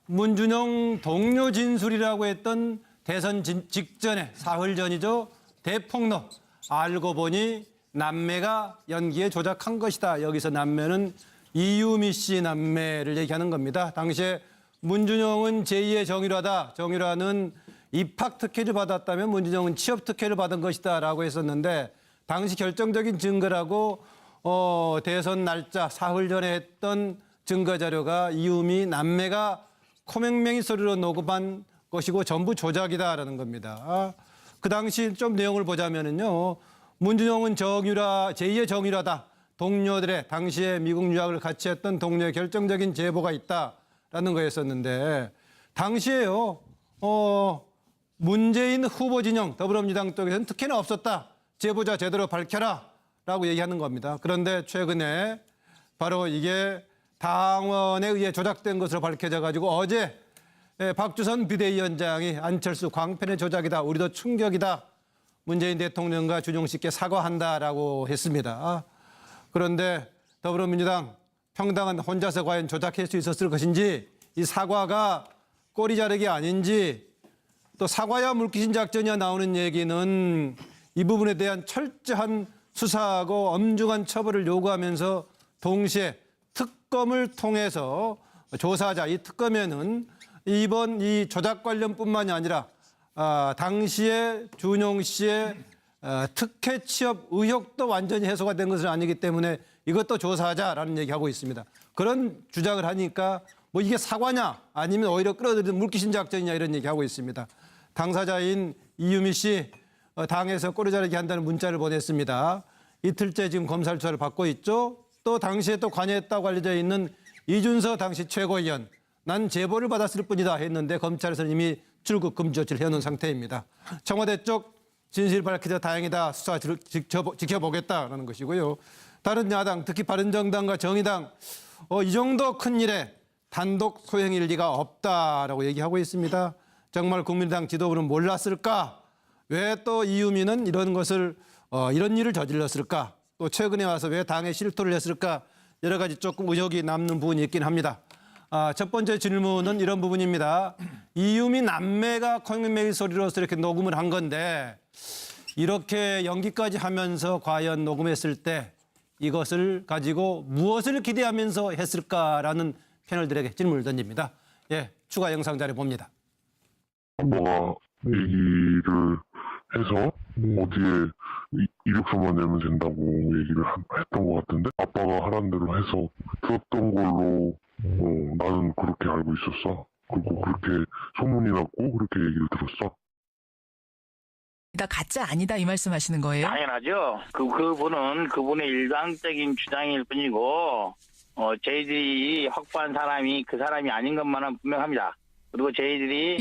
문준용 동료 진술이라고 했던 대선 직전에 사흘 전이죠. 대폭로. 알고 보니 남매가 연기에 조작한 것이다. 여기서 남매는 이유미 씨 남매를 얘기하는 겁니다. 당시에 문준용은 제2의 정유라다. 정유라는 입학 특혜를 받았다면 문준용은 취업 특혜를 받은 것이다 라고 했었는데 당시 결정적인 증거라고 대선 날짜 사흘 전에 했던 증거 자료가 이유미 남매가 코맹맹이 소리로 녹음한 것이고 전부 조작이다라는 겁니다. 그 당시 좀 내용을 보자면은요. 문준용은 정유라, 제2의 정유라다. 동료들의 당시에 미국 유학을 같이 했던 동료의 결정적인 제보가 있다라는 거였었는데 당시에요. 문재인 후보 진영 더불어민주당 쪽에서는 특혜는 없었다. 제보자 제대로 밝혀라 라고 얘기하는 겁니다. 그런데 최근에 바로 이게 당원에 의해 조작된 것으로 밝혀져 가지고 어제 박주선 비대위원장이 안철수 광편의 조작이다. 우리도 충격이다. 문재인 대통령과 준용 씨께 사과한다라고 했습니다. 그런데 더불어민주당 평당은 혼자서 과연 조작할 수 있었을 것인지 이 사과가 꼬리 자르기 아닌지 또 사과야 물귀신 작전이야 나오는 얘기는 이 부분에 대한 철저한 수사하고 엄중한 처벌을 요구하면서 동시에 특검을 통해서 조사하자. 이 특검에는 이번 이 조작 관련뿐만이 아니라 당시에 준용 씨의 특혜 취업 의혹도 완전히 해소가 된 것은 아니기 때문에 이것도 조사하자라는 얘기하고 있습니다. 그런 주장을 하니까 뭐 이게 사과냐 아니면 오히려 끌어들이는 물귀신 작전이냐 이런 얘기하고 있습니다. 당사자인 이유미 씨 당에서 꼬리 자르기 한다는 문자를 보냈습니다. 이틀째 지금 검찰 수사를 받고 있죠. 또 당시에 또 관여했다고 알려져 있는 이준서 당시 최고위원 난 제보를 받았을 뿐이다 했는데 검찰에서는 이미 출국 금지 조치를 해놓은 상태입니다. 청와대 쪽 진실 밝히자 다행이다. 수사 지켜보겠다라는 것이고요. 다른 야당 특히 바른정당과 정의당 이 정도 큰 일에 단독 소행일 리가 없다라고 얘기하고 있습니다. 정말 국민의당 지도부는 몰랐을까? 왜 또 이유미는 이런 것을 이런 일을 저질렀을까? 또 최근에 와서 왜 당에 실토를 했을까? 여러 가지 조금 의혹이 남는 부분이 있긴 합니다. 첫 번째 질문은 이런 부분입니다. 이유미 남매가 코맹맹이 소리로서 이렇게 녹음을 한 건데 이렇게 연기까지 하면서 과연 녹음했을 때 이것을 가지고 무엇을 기대하면서 했을까라는 패널들에게 질문을 던집니다. 예, 추가 영상 자료 봅니다. 뭐가 얘기를 해서 어디에 이력서만 내면 된다고 얘기를 했던 것 같은데 아빠가 하라는 대로 해서 들었던 걸로 나는 그렇게 알고 있었어. 그리고 그렇게 소문이 났고 그렇게 얘기를 들었어. 나 가짜 아니다 이 말씀하시는 거예요? 당연하죠. 그분은 그분의 일방적인 주장일 뿐이고 저희들이 확보한 사람이 그 사람이 아닌 것만은 분명합니다. 그리고 저희들이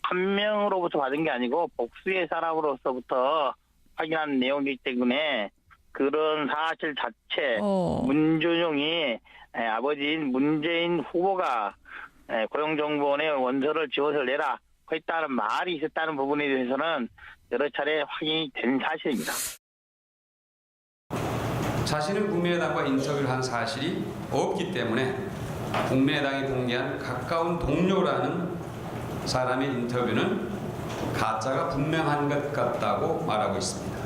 한 명으로부터 받은 게 아니고 복수의 사람으로서부터 확인한 내용이기 때문에 그런 사실 자체 문준용이 아버지인 문재인 후보가 고용정보원에 원서를 지워서 내라 했다는 말이 있었다는 부분에 대해서는 여러 차례 확인이 된 사실입니다. 자신은 국민의당과 인터뷰를 한 사실이 없기 때문에 국민의당이 공개한 가까운 동료라는 사람의 인터뷰는 가짜가 분명한 것 같다고 말하고 있습니다.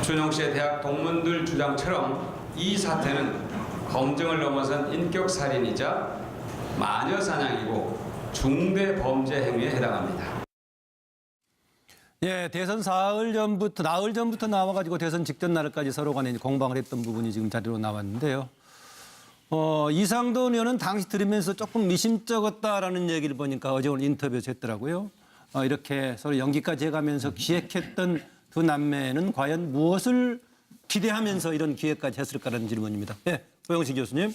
준용 씨의 대학 동문들 주장처럼 이 사태는 검증을 넘어선 인격살인이자 마녀사냥이고 중대 범죄 행위에 해당합니다. 예, 대선 나흘 전부터 나와가지고 대선 직전 날까지 서로 간에 공방을 했던 부분이 지금 자료로 나왔는데요. 이상돈 의원은 당시 들으면서 조금 미심쩍었다라는 얘기를 보니까 어제 오늘 인터뷰에서 했더라고요. 이렇게 서로 연기까지 해가면서 기획했던 두 남매는 과연 무엇을 기대하면서 이런 기획까지 했을까라는 질문입니다. 예, 고영식 교수님.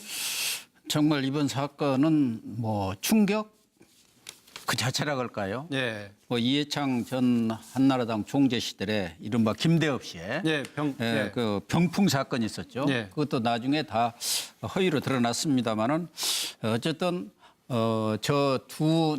정말 이번 사건은 뭐 충격 그 자체라 그럴까요? 예. 이해창 전 한나라당 총재 시절에 이른바 김대엽 씨의 그 병풍 사건이 있었죠. 예. 그것도 나중에 다 허위로 드러났습니다만은 어쨌든 저 두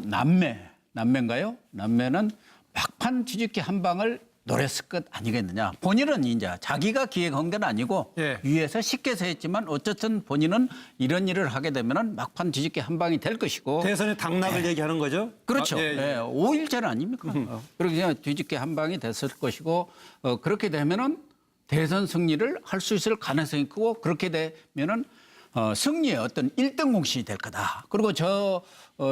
남매인가요? 남매는 막판 뒤집기 한 방을 노렸을 것 아니겠느냐. 본인은 이제 자기가 기획한 건 아니고 예. 위에서 시켜서 했지만 어쨌든 본인은 이런 일을 하게 되면은 막판 뒤집기 한 방이 될 것이고. 대선의 당락을 얘기하는 거죠? 그렇죠. 아, 예, 예. 5일 전 아닙니까? 그렇게 그냥 뒤집기 한 방이 됐을 것이고 그렇게 되면은 대선 승리를 할 수 있을 가능성이 크고 그렇게 되면은 승리의 어떤 1등 공신이 될 거다. 그리고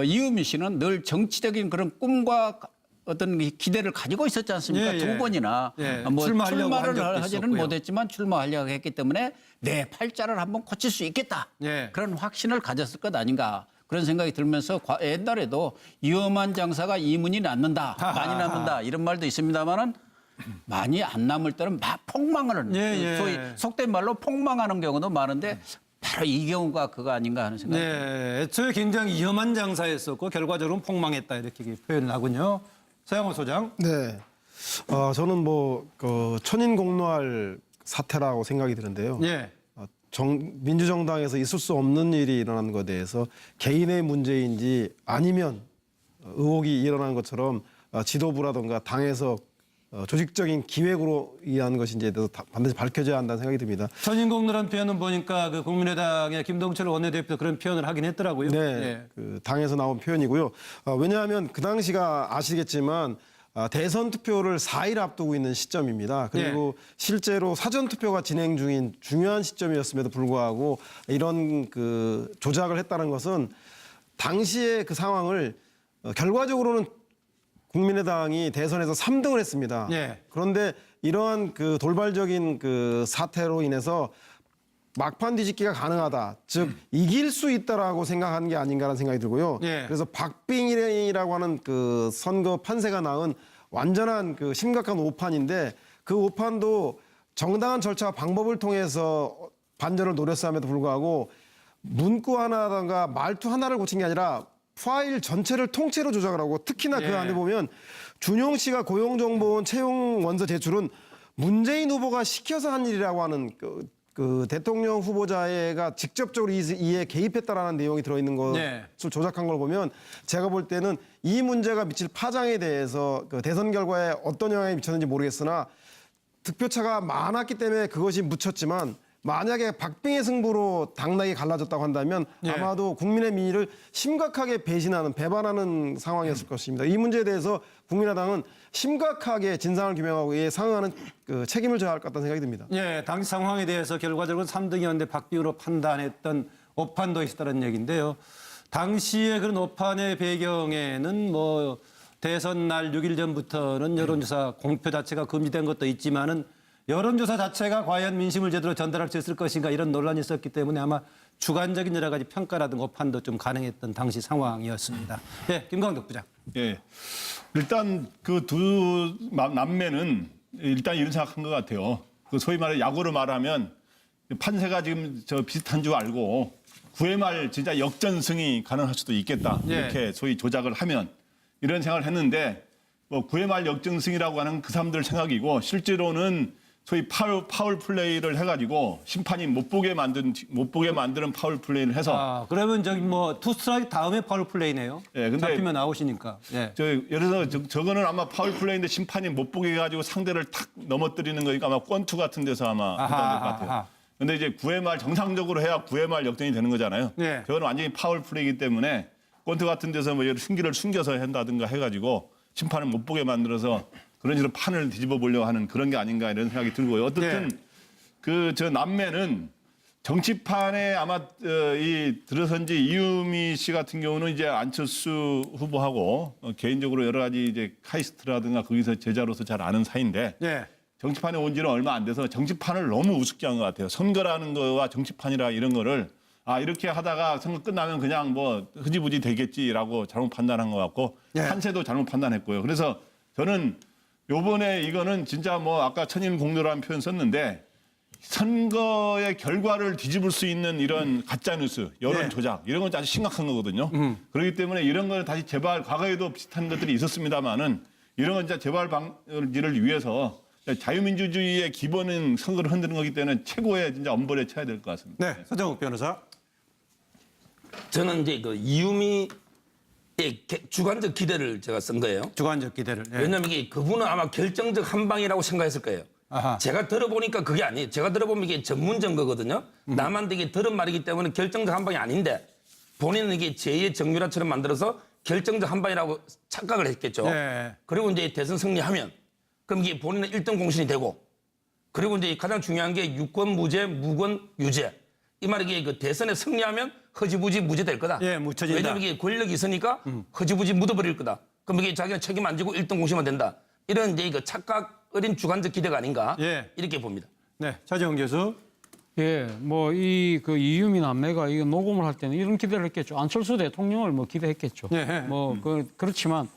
이유미 씨는 늘 정치적인 그런 꿈과 어떤 기대를 가지고 있었지 않습니까? 예, 예. 두 번이나 예, 뭐 출마하려고 한 출마를 적도 하지는 있었고요. 못했지만 출마하려고 했기 때문에 내 팔자를 한번 고칠 수 있겠다. 예. 그런 확신을 가졌을 것 아닌가. 그런 생각이 들면서 옛날에도 위험한 장사가 이문이 낳는다. 많이 남는다. 이런 말도 있습니다만은 많이 안 남을 때는 막 폭망하는 예, 예. 소위 속된 말로 폭망하는 경우도 많은데 바로 이 경우가 그거 아닌가 하는 생각이 듭니다. 네, 애초에 굉장히 위험한 장사였었고 결과적으로는 폭망했다 이렇게 표현을 하군요. 서영호 소장. 네. 저는 그 천인공노할 사태라고 생각이 드는데요. 예. 민주정당에서 있을 수 없는 일이 일어난 것에 대해서 개인의 문제인지 아니면 의혹이 일어난 것처럼 지도부라든가 당에서 조직적인 기획으로 의한 것인지에 대해서 반드시 밝혀져야 한다는 생각이 듭니다. 천인공노란 표현은 보니까 그 국민의당의 김동철 원내대표도 그런 표현을 하긴 했더라고요. 네, 예. 그 당에서 나온 표현이고요. 왜냐하면 그 당시가 아시겠지만 대선 투표를 4일 앞두고 있는 시점입니다. 그리고 실제로 사전 투표가 진행 중인 중요한 시점이었음에도 불구하고 이런 그 조작을 했다는 것은 당시의 그 상황을 결과적으로는 국민의당이 대선에서 3등을 했습니다. 예. 그런데 이러한 그 돌발적인 그 사태로 인해서 막판 뒤집기가 가능하다. 즉 이길 수 있다라고 생각한 게 아닌가라는 생각이 들고요. 예. 그래서 박빙이라고 하는 그 선거 판세가 낳은 완전한 그 심각한 오판인데 그 오판도 정당한 절차와 방법을 통해서 반전을 노렸음에도 불구하고 문구 하나든가 말투 하나를 고친 게 아니라 파일 전체를 통째로 조작을 하고 특히나 그 안에 보면 준용 씨가 고용정보원 채용 원서 제출은 문재인 후보가 시켜서 한 일이라고 하는 그 대통령 후보자가 직접적으로 이에 개입했다라는 내용이 들어있는 것을 조작한 걸 보면 제가 볼 때는 이 문제가 미칠 파장에 대해서 그 대선 결과에 어떤 영향이 미쳤는지 모르겠으나 득표차가 많았기 때문에 그것이 묻혔지만 만약에 박빙의 승부로 당락이 갈라졌다고 한다면 아마도 국민의 민의를 심각하게 배반하는 상황이었을 것입니다. 이 문제에 대해서 국민의당은 심각하게 진상을 규명하고 이에 상응하는 그 책임을 져야 할 것 같다는 생각이 듭니다. 예, 당시 상황에 대해서 결과적으로 3등이었는데 박빙으로 판단했던 오판도 있었다는 얘기인데요. 당시에 그런 오판의 배경에는 뭐 대선 날 6일 전부터는 여론조사 공표 자체가 금지된 것도 있지만은 여론조사 자체가 과연 민심을 제대로 전달할 수 있을 것인가 이런 논란이 있었기 때문에 아마 주관적인 여러 가지 평가라든가 오판도 좀 가능했던 당시 상황이었습니다. 예, 김광덕 부장. 예. 일단 그 두 남매는 일단 이런 생각한 것 같아요. 그 소위 말해 야구로 말하면 판세가 지금 비슷한 줄 알고 9회 말 진짜 역전승이 가능할 수도 있겠다. 이렇게 소위 조작을 하면 이런 생각을 했는데 뭐 9회 말 역전승이라고 하는 그 사람들 생각이고 실제로는 소위 파울 플레이를 해가지고 심판이 못 보게 만드는 파울 플레이를 해서 그러면 저기 뭐 투 스트라이크 다음에 파울 플레이네요. 예, 근데 잡히면 아웃이니까. 예. 예를 들어서 저거는 아마 파울 플레이인데 심판이 못 보게 해가지고 상대를 탁 넘어뜨리는 거니까 아마 권투 같은 데서 아마 판단될 것 같아요. 근데 이제 9회 말 정상적으로 해야 9회 말 역전이 되는 거잖아요. 예. 저거는 완전히 파울 플레이이기 때문에 권투 같은 데서 뭐 승기를 숨겨서 한다든가 해가지고 심판을 못 보게 만들어서 그런 식으로 판을 뒤집어 보려고 하는 그런 게 아닌가 이런 생각이 들고요. 어떻든 저 남매는 정치판에 아마 들어선지 이유미 씨 같은 경우는 이제 안철수 후보하고 개인적으로 여러 가지 이제 카이스트라든가 거기서 제자로서 잘 아는 사이인데 정치판에 온 지는 얼마 안 돼서 정치판을 너무 우습게 한 것 같아요. 선거라는 거와 정치판이라 이런 거를 이렇게 하다가 선거 끝나면 그냥 뭐 흐지부지 되겠지라고 잘못 판단한 것 같고 판세도 잘못 판단했고요. 그래서 저는 요번에 이거는 진짜 뭐 아까 천인공노라는 표현 썼는데 선거의 결과를 뒤집을 수 있는 이런 가짜뉴스, 여론 조작 이런 건 아주 심각한 거거든요. 그렇기 때문에 이런 거는 다시 재발, 과거에도 비슷한 것들이 있었습니다만은 이런 건 진짜 재발 방지를 위해서 자유민주주의의 기본은 선거를 흔드는 거기 때문에 최고의 진짜 엄벌에 쳐야 될 것 같습니다. 네, 서정욱 변호사. 저는 이제 그 이유미 예, 주관적 기대를 제가 쓴 거예요. 주관적 기대를. 예. 왜냐하면 이게 그분은 아마 결정적 한 방이라고 생각했을 거예요. 아하. 제가 들어보니까 그게 아니에요. 제가 들어보면 이게 전문 증거거든요. 남한테 이게 들은 말이기 때문에 결정적 한 방이 아닌데 본인은 이게 제2의 정유라처럼 만들어서 결정적 한 방이라고 착각을 했겠죠. 네. 그리고 이제 대선 승리하면 그럼 이게 본인은 1등 공신이 되고 그리고 이제 가장 중요한 게 유권 무죄, 무권 유죄. 이 말이 이게 그 대선에 승리하면 허지부지 무죄 될 거다. 예, 묻혀진다. 왜냐하면 이게 권력이 있으니까 허지부지 묻어버릴 거다. 그럼 이게 자기가 책임 안 지고 1등 공신만 된다. 이런 이제 그 착각 어린 주관적 기대가 아닌가 예. 이렇게 봅니다. 네, 차재홍 교수. 예, 뭐 그 이유미 남매가 이거 녹음을 할 때는 이런 기대를 했겠죠. 안철수 대통령을 뭐 기대했겠죠. 예. 그렇지만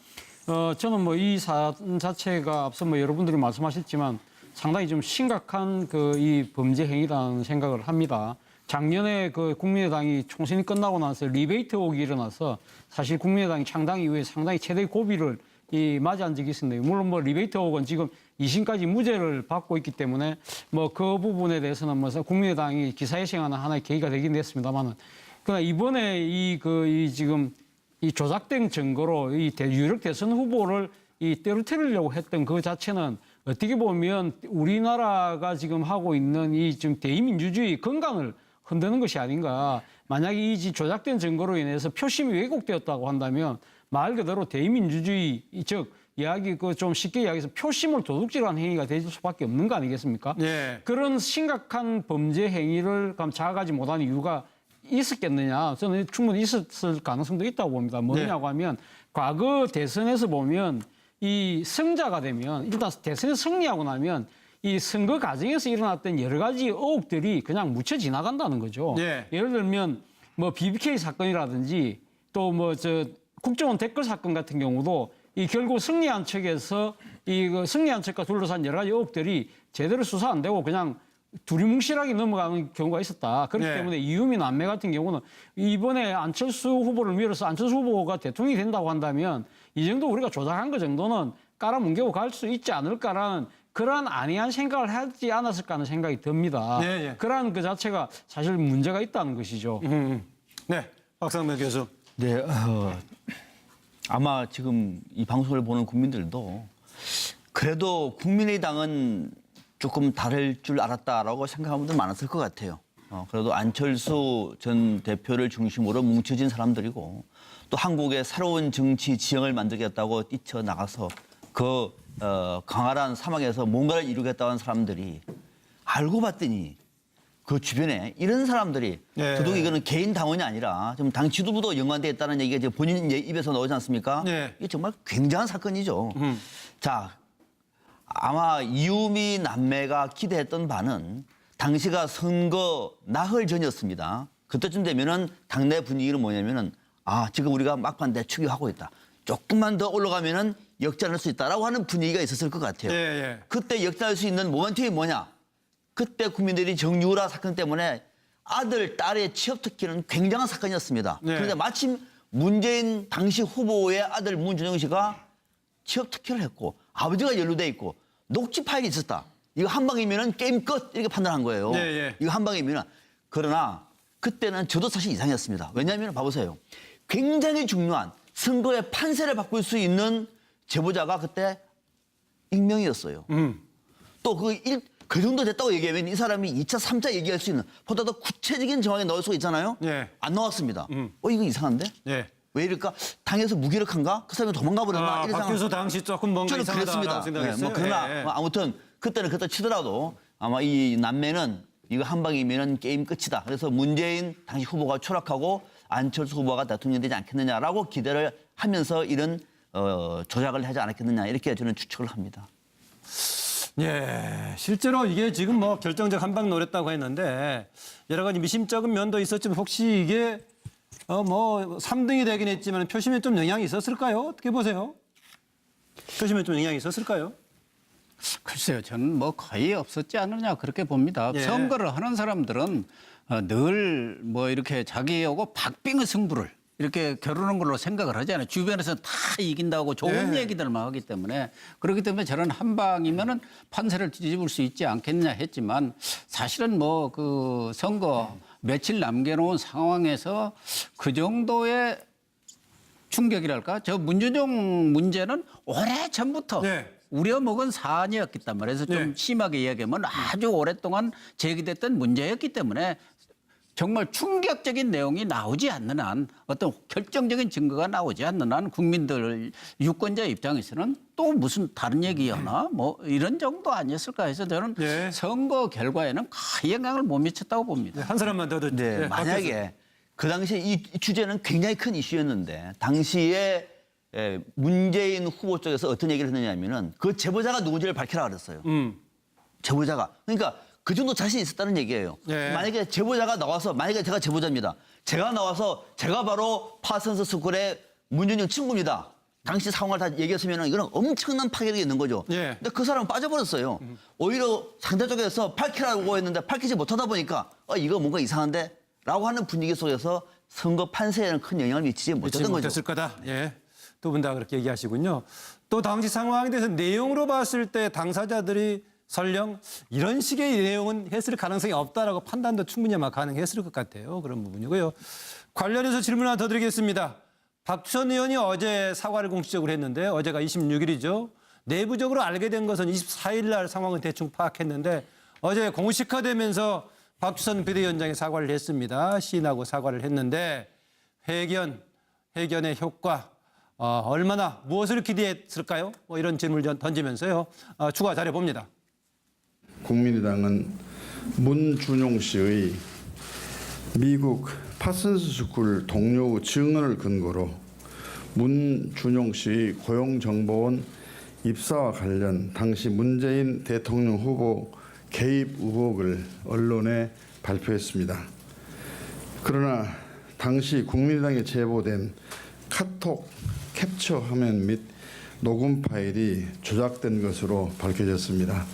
저는 뭐 이 사안 자체가 앞서 뭐 여러분들이 말씀하셨지만 상당히 좀 심각한 그 이 범죄 행위라는 생각을 합니다. 작년에 그 국민의당이 총선이 끝나고 나서 리베이트 의혹이 일어나서 사실 국민의당이 창당 이후에 상당히 최대의 고비를 맞이한 적이 있습니다. 물론 뭐 리베이트 의혹은 지금 2심까지 무죄를 받고 있기 때문에 뭐 그 부분에 대해서는 뭐 국민의당이 기사회생하는 하나의 계기가 되긴 했습니다만은 그러나 이번에 지금 이 조작된 증거로 유력 대선 후보를 떨어뜨리려고 했던 그 자체는 어떻게 보면 우리나라가 지금 하고 있는 이 지금 대의민주주의 건강을 흔드는 것이 아닌가. 만약에 이 조작된 증거로 인해서 표심이 왜곡되었다고 한다면 말 그대로 대의민주주의 즉 이야기 좀 쉽게 이야기해서 표심을 도둑질하는 행위가 될 수밖에 없는 거 아니겠습니까? 예. 그런 심각한 범죄 행위를 자각하지 못하는 이유가 있었겠느냐? 저는 충분히 있었을 가능성도 있다고 봅니다. 뭐냐고 하면 과거 대선에서 보면 이 승자가 되면 일단 대선에 승리하고 나면 이 선거 과정에서 일어났던 여러 가지 의혹들이 그냥 묻혀 지나간다는 거죠. 예. 예를 들면 뭐 BBK 사건이라든지 또 뭐 국정원 댓글 사건 같은 경우도 이 결국 승리한 측에서 승리한 측과 둘러싼 여러 가지 의혹들이 제대로 수사 안 되고 그냥 두리뭉실하게 넘어가는 경우가 있었다. 그렇기 네. 때문에 이유미 남매 같은 경우는 이번에 안철수 후보를 밀어서 안철수 후보가 대통령이 된다고 한다면 이 정도 우리가 조작한 거 정도는 깔아뭉개고 갈 수 있지 않을까라는 그러한 안이한 생각을 하지 않았을까 하는 생각이 듭니다. 네, 네. 그러한 그 자체가 사실 문제가 있다는 것이죠. 네, 박상면 교수. 네, 아마 지금 이 방송을 보는 국민들도 그래도 국민의당은 조금 다를 줄 알았다라고 생각하는 분들 많았을 것 같아요. 그래도 안철수 전 대표를 중심으로 뭉쳐진 사람들이고 또 한국의 새로운 정치 지형을 만들겠다고 뛰쳐나가서 그 강활한 사막에서 뭔가를 이루겠다는 사람들이 알고 봤더니 그 주변에 이런 사람들이 네. 더더욱 이거는 개인 당원이 아니라 지금 당 지도부도 연관돼 있다는 얘기가 이제 본인 입에서 나오지 않습니까? 네. 이게 정말 굉장한 사건이죠. 자, 아마 이유미 남매가 기대했던 바는 당시가 선거 나흘 전이었습니다. 그때쯤 되면은 당내 분위기는 뭐냐면은 지금 우리가 막판 대축이 하고 있다. 조금만 더 올라가면은 역전할 수 있다라고 하는 분위기가 있었을 것 같아요. 예, 예. 그때 역전할 수 있는 모멘텀이 뭐냐? 그때 국민들이 정유라 사건 때문에 아들, 딸의 취업 특혜는 굉장한 사건이었습니다. 네. 그런데 마침 문재인 당시 후보의 아들 문준영 씨가 취업 특혜를 했고 아버지가 연루돼 있고 녹취 파일이 있었다. 이거 한 방이면은 게임 끝 이렇게 판단한 거예요. 네, 예. 이거 한 방이면은 그러나 그때는 저도 사실 이상했습니다. 왜냐하면 봐보세요. 굉장히 중요한 선거의 판세를 바꿀 수 있는 제보자가 그때 익명이었어요. 또 그 정도 됐다고 얘기하면 이 사람이 2차, 3차 얘기할 수 있는 보다 더 구체적인 정황에 넣을 수가 있잖아요. 예. 안 나왔습니다. 이거 이상한데? 예. 왜 이럴까? 당에서 무기력한가? 그 사람이 도망가 버렸나? 박 교수 당시 조금 뭔가 저는 이상하다라고 그랬습니다. 생각했어요. 뭐 그러나 예, 예. 아무튼 그때는 그렇다 치더라도 아마 이 남매는 이거 한 방이면 게임 끝이다. 그래서 문재인 당시 후보가 추락하고 안철수 후보가 대통령이 되지 않겠느냐라고 기대를 하면서 이런 조작을 하지 않았겠느냐 이렇게 저는 추측을 합니다. 예, 실제로 이게 지금 뭐 결정적 한방 노렸다고 했는데 여러 가지 미심쩍은 면도 있었지만 혹시 이게 뭐 3등이 되긴 했지만 표심에 좀 영향이 있었을까요? 어떻게 보세요? 표심에 좀 영향이 있었을까요? 글쎄요, 저는 뭐 거의 없었지 않느냐 그렇게 봅니다. 예. 선거를 하는 사람들은 늘 뭐 이렇게 자기하고 박빙의 승부를 이렇게 겨루는 걸로 생각을 하잖아요. 주변에서 다 이긴다고 좋은 예. 얘기들만 하기 때문에 그렇기 때문에 저는 한 방이면은 판세를 뒤집을 수 있지 않겠냐 했지만 사실은 뭐 그 선거 며칠 남겨놓은 상황에서 그 정도의 충격이랄까? 저 문준용 문제는 오래 전부터 네. 우려먹은 사안이었기 때문에 그래서 좀 네. 심하게 이야기하면 아주 오랫동안 제기됐던 문제였기 때문에 정말 충격적인 내용이 나오지 않는 한 어떤 결정적인 증거가 나오지 않는 한 국민들 유권자 입장에서는 또 무슨 다른 얘기였나 뭐 이런 정도 아니었을까 해서 저는 네. 선거 결과에는 큰 영향을 못 미쳤다고 봅니다. 네, 한 사람만 더 듣죠. 네, 만약에 그 당시에 이 주제는 굉장히 큰 이슈였는데 당시에 문재인 후보 쪽에서 어떤 얘기를 했느냐면은 그 제보자가 누군지를 밝히라 그랬어요. 제보자가. 그러니까 그 정도 자신 있었다는 얘기예요. 네. 만약에 제보자가 나와서 만약에 제가 제보자입니다. 제가 나와서 제가 바로 파슨스 스쿨의 문준용 친구입니다. 당시 상황을 다 얘기했으면 이거는 엄청난 파괴력이 있는 거죠. 예. 근데 그 사람은 빠져버렸어요. 오히려 상대 쪽에서 밝히라고 했는데 밝히지 못하다 보니까 이거 뭔가 이상한데? 라고 하는 분위기 속에서 선거 판세에는 큰 영향을 미치지 못했던 거죠. 못했을 거다. 예. 두 분 다 그렇게 얘기하시군요. 또 당시 상황에 대해서 내용으로 봤을 때 당사자들이 설령 이런 식의 내용은 했을 가능성이 없다라고 판단도 충분히 아마 가능했을 것 같아요. 그런 부분이고요. 관련해서 질문 하나 더 드리겠습니다. 박주선 의원이 어제 사과를 공식적으로 했는데 어제가 26일이죠. 내부적으로 알게 된 것은 24일 날 상황은 대충 파악했는데 어제 공식화되면서 박주선 비대위원장이 사과를 했습니다. 시인하고 사과를 했는데 회견의 효과 얼마나 무엇을 기대했을까요? 뭐 이런 질문을 던지면서요. 추가 자료 봅니다. 국민의당은 문준용 씨의 미국 파슨스 스쿨 동료 증언을 근거로 문준용 씨의 고용정보원 입사와 관련 당시 문재인 대통령 후보 개입 의혹을 언론에 발표했습니다. 그러나 당시 국민의당에 제보된 카톡 캡처 화면 및 녹음 파일이 조작된 것으로 밝혀졌습니다.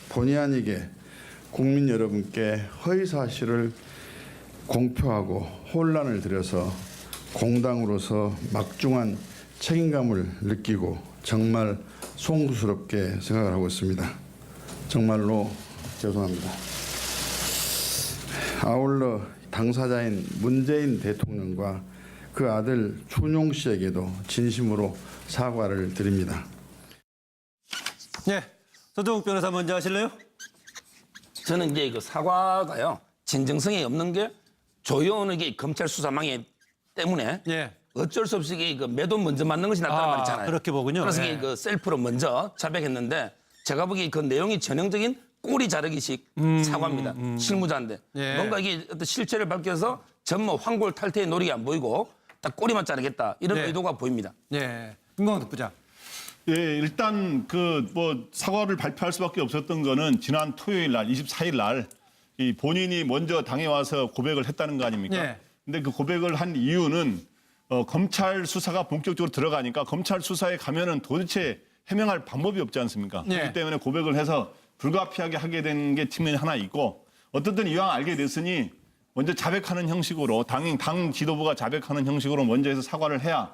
본의 아니게 국민 여러분께 허위 사실을 공표하고 혼란을 드려서 공당으로서 막중한 책임감을 느끼고 정말 송구스럽게 생각을 하고 있습니다. 정말로 죄송합니다. 아울러 당사자인 문재인 대통령과 그 아들 준용 씨에게도 진심으로 사과를 드립니다. 네, 서동욱 변호사 먼저 하실래요? 저는 이제 그 사과가요 진정성이 없는 게 조용하게 검찰 수사망에 때문에 예. 어쩔 수 없이 이게 그 매도 먼저 맞는 것이 낫다는 말이잖아요. 그렇게 보군요. 그래서 예. 이게 그 셀프로 먼저 자백했는데 제가 보기에 그 내용이 전형적인 꼬리 자르기식 사과입니다. 실무자인데 예. 뭔가 이게 어떤 실체를 밝혀서 전뭐 황골 탈퇴의 노력이 안 보이고 딱 꼬리만 자르겠다 이런 네. 의도가 보입니다. 네, 김광석 부장. 예, 일단 그 뭐 사과를 발표할 수밖에 없었던 거는 지난 토요일 날 24일 날 이 본인이 먼저 당에 와서 고백을 했다는 거 아닙니까? 예. 근데 그 고백을 한 이유는 검찰 수사가 본격적으로 들어가니까 검찰 수사에 가면은 도대체 해명할 방법이 없지 않습니까? 예. 그렇기 때문에 고백을 해서 불가피하게 하게 된 게 측면이 하나 있고 어떻든 이왕 알게 됐으니 먼저 자백하는 형식으로 당 지도부가 자백하는 형식으로 먼저 해서 사과를 해야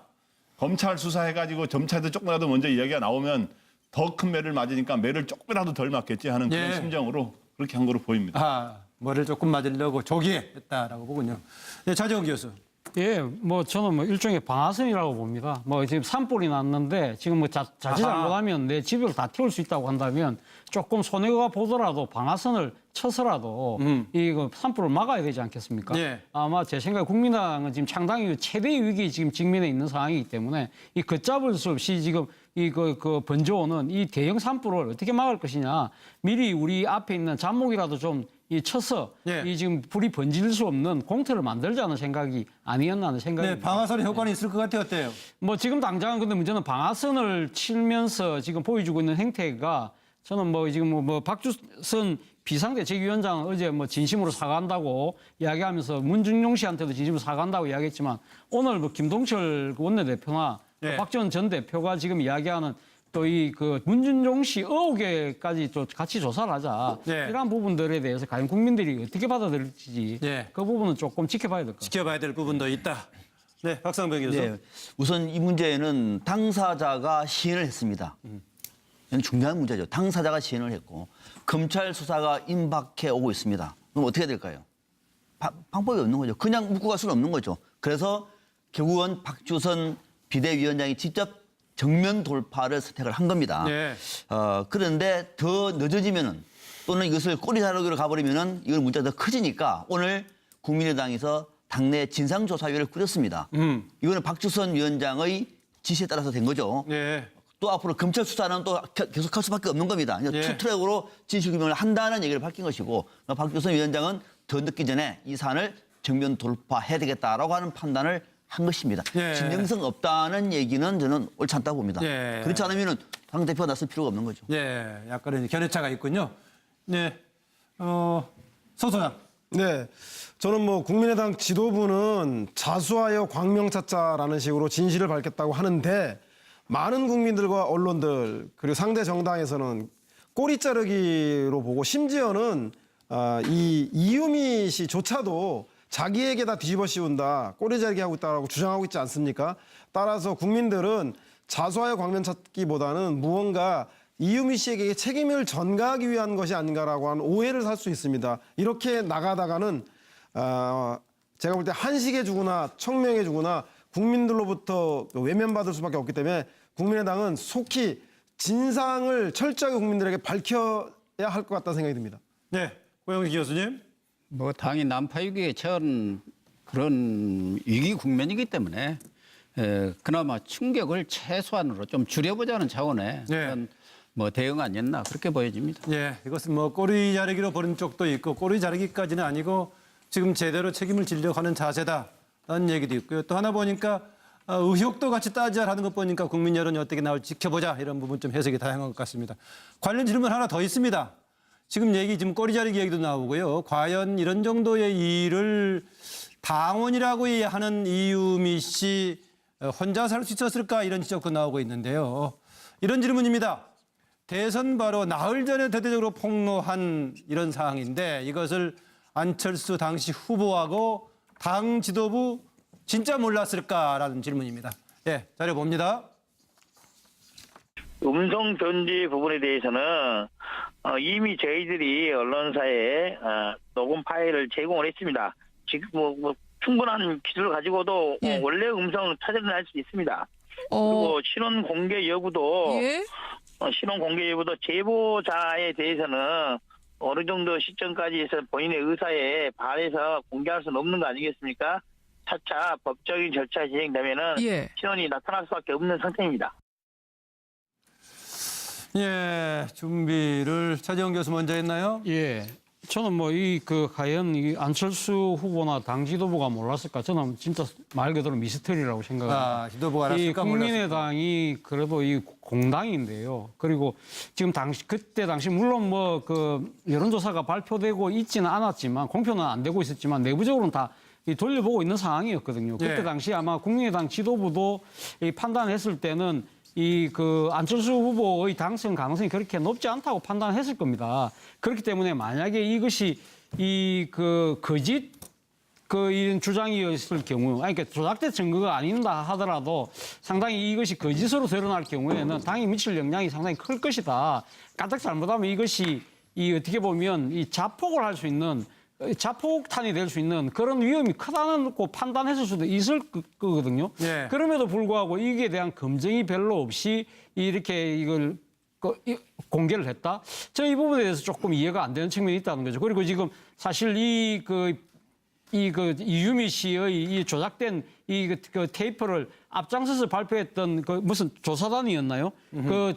검찰 수사해가지고 점차에서 조금이라도 먼저 이야기가 나오면 더 큰 매를 맞으니까 매를 조금이라도 덜 맞겠지 하는 그런 예. 심정으로 그렇게 한 거로 보입니다. 뭐를 조금 맞으려고 조기에 했다라고 보군요. 네, 차재원 교수. 예, 뭐 저는 뭐 일종의 방아선이라고 봅니다. 뭐 지금 산불이 났는데 지금 뭐 자칫 잘못하면 내 집을 다 태울 수 있다고 한다면 조금 손해가 보더라도 방아선을 쳐서라도 이거 산불을 막아야 되지 않겠습니까? 예. 아마 제 생각에 국민당은 지금 상당히 최대의 위기 지금 직면에 있는 상황이기 때문에 이 걷잡을 수 없이 지금 그 번져오는 이 대형 산불을 어떻게 막을 것이냐 미리 우리 앞에 있는 잡목이라도 좀 이 쳐서 예. 이 지금 불이 번질 수 없는 공터를 만들자는 생각이 아니었나 하는 생각이 네, 방아선의 효과는 있을 것 같아요. 어때요? 뭐 지금 당장은 근데 문제는 방아선을 치면서 지금 보여주고 있는 행태가 저는 뭐 지금 뭐 박주선 비상대책위원장은 어제 뭐 진심으로 사과한다고 이야기하면서 문준용 씨한테도 진심으로 사과한다고 이야기했지만 오늘 뭐 김동철 원내대표나 네. 박지원 전 대표가 지금 이야기하는 또 이 그 문준용 씨 의혹에까지 또 같이 조사를 하자. 네. 이러한 부분들에 대해서 과연 국민들이 어떻게 받아들일지 네. 그 부분은 조금 지켜봐야 될 것 같아요. 지켜봐야 될 부분도 있다. 네, 박상병 교수. 네, 우선 이 문제는 당사자가 시인을 했습니다. 이건 중요한 문제죠. 당사자가 시인을 했고 검찰 수사가 임박해 오고 있습니다. 그럼 어떻게 될까요? 방법이 없는 거죠. 그냥 묻고 갈 수는 없는 거죠. 그래서 결국은 박주선 비대위원장이 직접 정면 돌파를 선택을 한 겁니다. 네. 그런데 더 늦어지면은 또는 이것을 꼬리 자르기로 가버리면은 이건 문제가 더 커지니까 오늘 국민의당에서 당내 진상조사위를 꾸렸습니다. 이거는 박주선 위원장의 지시에 따라서 된 거죠. 네. 또 앞으로 검찰 수사는 또 계속할 수밖에 없는 겁니다. 투트랙으로 진실규명을 한다는 얘기를 밝힌 것이고 박주선 위원장은 더 늦기 전에 이 사안을 정면 돌파해야 되겠다라고 하는 판단을 한 것입니다. 예. 진정성 없다는 얘기는 저는 옳지 않다고 봅니다. 예. 그렇지 않으면 당대표가 나설 필요가 없는 거죠. 예, 약간의 견해차가 있군요. 네, 서 소장. 네. 저는 뭐 국민의당 지도부는 자수하여 광명 찾자라는 식으로 진실을 밝혔다고 하는데 많은 국민들과 언론들 그리고 상대 정당에서는 꼬리 자르기로 보고 심지어는 이 이유미 씨조차도 자기에게 다 뒤집어 씌운다, 꼬리 자르기 하고 있다고 주장하고 있지 않습니까? 따라서 국민들은 자수하여 광명 찾기보다는 무언가 이유미 씨에게 책임을 전가하기 위한 것이 아닌가라고 하는 오해를 살 수 있습니다. 이렇게 나가다가는 제가 볼 때 한식에 주거나 청명에 주거나 국민들로부터 외면받을 수밖에 없기 때문에 국민의당은 속히 진상을 철저하게 국민들에게 밝혀야 할 것 같다는 생각이 듭니다. 네, 고영식 교수님. 뭐 당이 난파위기에 처한 그런 위기 국면이기 때문에 그나마 충격을 최소한으로 좀 줄여보자는 차원의 그런 뭐 대응 아니었나 그렇게 보여집니다. 예, 이것은 뭐 꼬리 자르기로 보는 쪽도 있고 꼬리 자르기까지는 아니고 지금 제대로 책임을 지려고 하는 자세다라는 얘기도 있고요. 또 하나 보니까 의혹도 같이 따지자라는 것 보니까 국민 여론이 어떻게 나올지 지켜보자 이런 부분 좀 해석이 다양한 것 같습니다. 관련 질문 하나 더 있습니다. 지금 꼬리 자르기 얘기도 나오고요. 과연 이런 정도의 일을 당원이라고 하는 이유미 씨 혼자서 할 수 있었을까 이런 지적도 나오고 있는데요. 이런 질문입니다. 대선 바로 나흘 전에 대대적으로 폭로한 이런 사항인데 이것을 안철수 당시 후보하고 당 지도부 진짜 몰랐을까라는 질문입니다. 예, 자료 봅니다. 음성 변제 부분에 대해서는 이미 저희들이 언론사에 녹음 파일을 제공을 했습니다. 지금 뭐 충분한 기술을 가지고도 원래 음성을 찾아낼 수 있습니다. 그리고 신원 공개 여부도 신원 공개 여부도 제보자에 대해서는 어느 정도 시점까지 해서 본인의 의사에 반해서 공개할 수는 없는 거 아니겠습니까? 차차 법적인 절차 진행되면은 신원이 나타날 수밖에 없는 상태입니다. 예, 준비를 차재원 교수 먼저 했나요? 예. 저는 뭐 과연 이 안철수 후보나 당 지도부가 몰랐을까? 저는 진짜 말 그대로 미스터리라고 생각합니다. 지도부가 알았을까? 이 국민의당이 그래도 이 공당인데요. 그리고 지금 그때 당시 물론 뭐 여론조사가 발표되고 있지는 않았지만 공표는 안 되고 있었지만 내부적으로는 다 돌려보고 있는 상황이었거든요. 그때 당시 아마 국민의당 지도부도 판단했을 때는 안철수 후보의 당선 가능성이 그렇게 높지 않다고 판단했을 겁니다. 그렇기 때문에 만약에 이것이 거짓 이런 주장이었을 경우, 그러니까 조작된 증거가 아닌다 하더라도 상당히 이것이 거짓으로 드러날 경우에는 당이 미칠 영향이 상당히 클 것이다. 까딱 잘못하면 이것이 어떻게 보면 자폭을 할 수 있는 자폭탄이 될 수 있는 그런 위험이 크다는 거 판단했을 수도 있을 거거든요. 그럼에도 불구하고 이게 대한 검증이 별로 없이 이렇게 이걸 공개를 했다. 저 이 부분에 대해서 조금 이해가 안 되는 측면이 있다는 거죠. 그리고 지금 사실 이유미 씨의 이 조작된 테이프를 앞장서서 발표했던 무슨 조사단이었나요?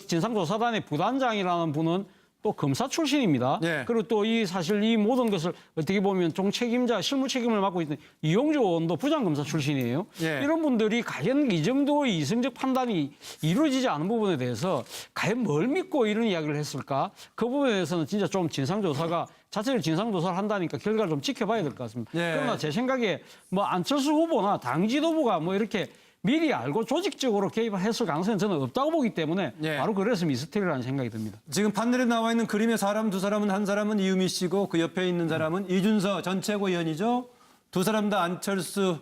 진상조사단의 부단장이라는 분은 또 검사 출신입니다. 그리고 또 사실 이 모든 것을 어떻게 보면 총책임자, 실무 책임을 맡고 있는 이용주 의원도 부장검사 출신이에요. 이런 분들이 과연 이 정도의 이성적 판단이 이루어지지 않은 부분에 대해서 과연 뭘 믿고 이런 이야기를 했을까? 그 부분에 대해서는 진짜 좀 진상조사가 자체를 진상조사를 한다니까 결과를 좀 지켜봐야 될 것 같습니다. 그러나 제 생각에 뭐 안철수 후보나 당 지도부가 뭐 이렇게 미리 알고 조직적으로 개입했을 가능성은 저는 없다고 보기 때문에 바로 그래서 미스터리라는 생각이 듭니다. 지금 판넬에 나와 있는 그림의 사람 두 사람은 한 사람은 이유미 씨고 그 옆에 있는 사람은 이준서 전 최고위원이죠. 두 사람 다 안철수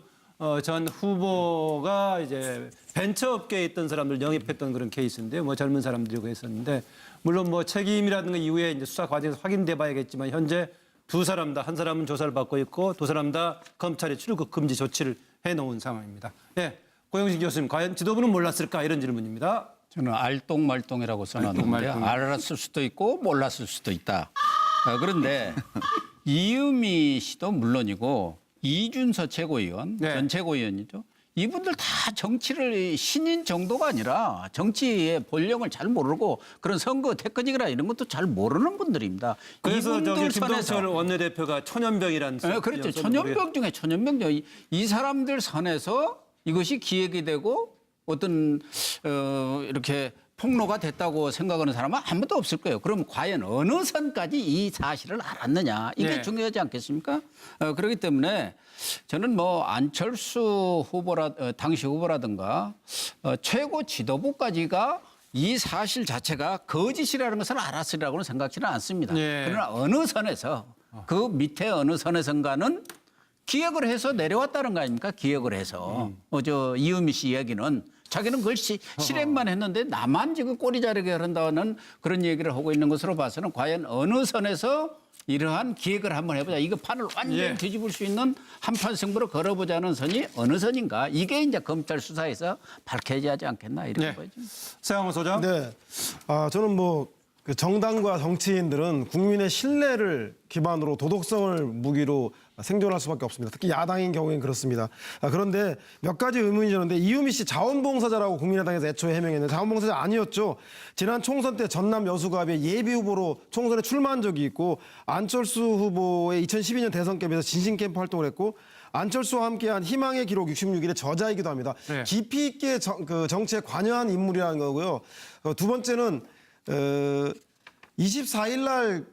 전 후보가 이제 벤처업계에 있던 사람들 영입했던 그런 케이스인데요. 뭐 젊은 사람들이고 했었는데 물론 뭐 책임이라든가 이후에 이제 수사 과정에서 확인돼 봐야겠지만 현재 두 사람 다 한 사람은 조사를 받고 있고 두 사람 다 검찰이 출국 금지 조치를 해놓은 상황입니다. 예, 고영식 교수님, 과연 지도부는 몰랐을까 이런 질문입니다. 저는 알똥말똥이라고 써놨는데 알았을 수도 있고 몰랐을 수도 있다. 그런데 이유미 씨도 물론이고 이준서 최고위원, 네. 전 최고위원이죠. 이분들 다 정치를 신인 정도가 아니라 정치의 본령을 잘 모르고 그런 선거 테크닉이나 이런 것도 잘 모르는 분들입니다. 그래서 저기 이분들 김동철 원내대표가 천연병이라는 그렇죠. 천연병 중에 천연병. 이 사람들 선에서 이것이 기획이 되고 어떤 이렇게 폭로가 됐다고 생각하는 사람은 아무도 없을 거예요. 그럼 과연 어느 선까지 이 사실을 알았느냐 이게 네. 중요하지 않겠습니까? 그렇기 때문에 저는 뭐 안철수 당시 후보라든가 최고 지도부까지가 이 사실 자체가 거짓이라는 것을 알았으리라고는 생각지는 않습니다. 네. 그러나 어느 선에서 그 밑에 어느 선에선가는 기획을 해서 내려왔다는 거 아닙니까? 기획을 해서. 저 이유미 씨 이야기는 자기는 그걸 실행만 했는데 나만 지금 꼬리 자르게 한다는 그런 얘기를 하고 있는 것으로 봐서는 과연 어느 선에서 이러한 기획을 한번 해보자. 이거 판을 완전히 예. 뒤집을 수 있는 한판 승부로 걸어보자는 선이 어느 선인가. 이게 이제 검찰 수사에서 밝혀야지 하지 않겠나 이런 네. 거죠. 세영호 소장. 네. 저는 뭐 그 정당과 정치인들은 국민의 신뢰를 기반으로 도덕성을 무기로 생존할 수밖에 없습니다. 특히 야당인 경우에는 그렇습니다. 그런데 몇 가지 의문이 드는데 이유미 씨 자원봉사자라고 국민의당에서 애초에 해명했는데 자원봉사자 아니었죠. 지난 총선 때 전남 여수갑에 예비 후보로 총선에 출마한 적이 있고 안철수 후보의 2012년 대선 캠프에서 진심 캠프 활동을 했고 안철수와 함께한 희망의 기록 66일의 저자이기도 합니다. 네. 깊이 있게 정치에 관여한 인물이라는 거고요. 두 번째는 24일 날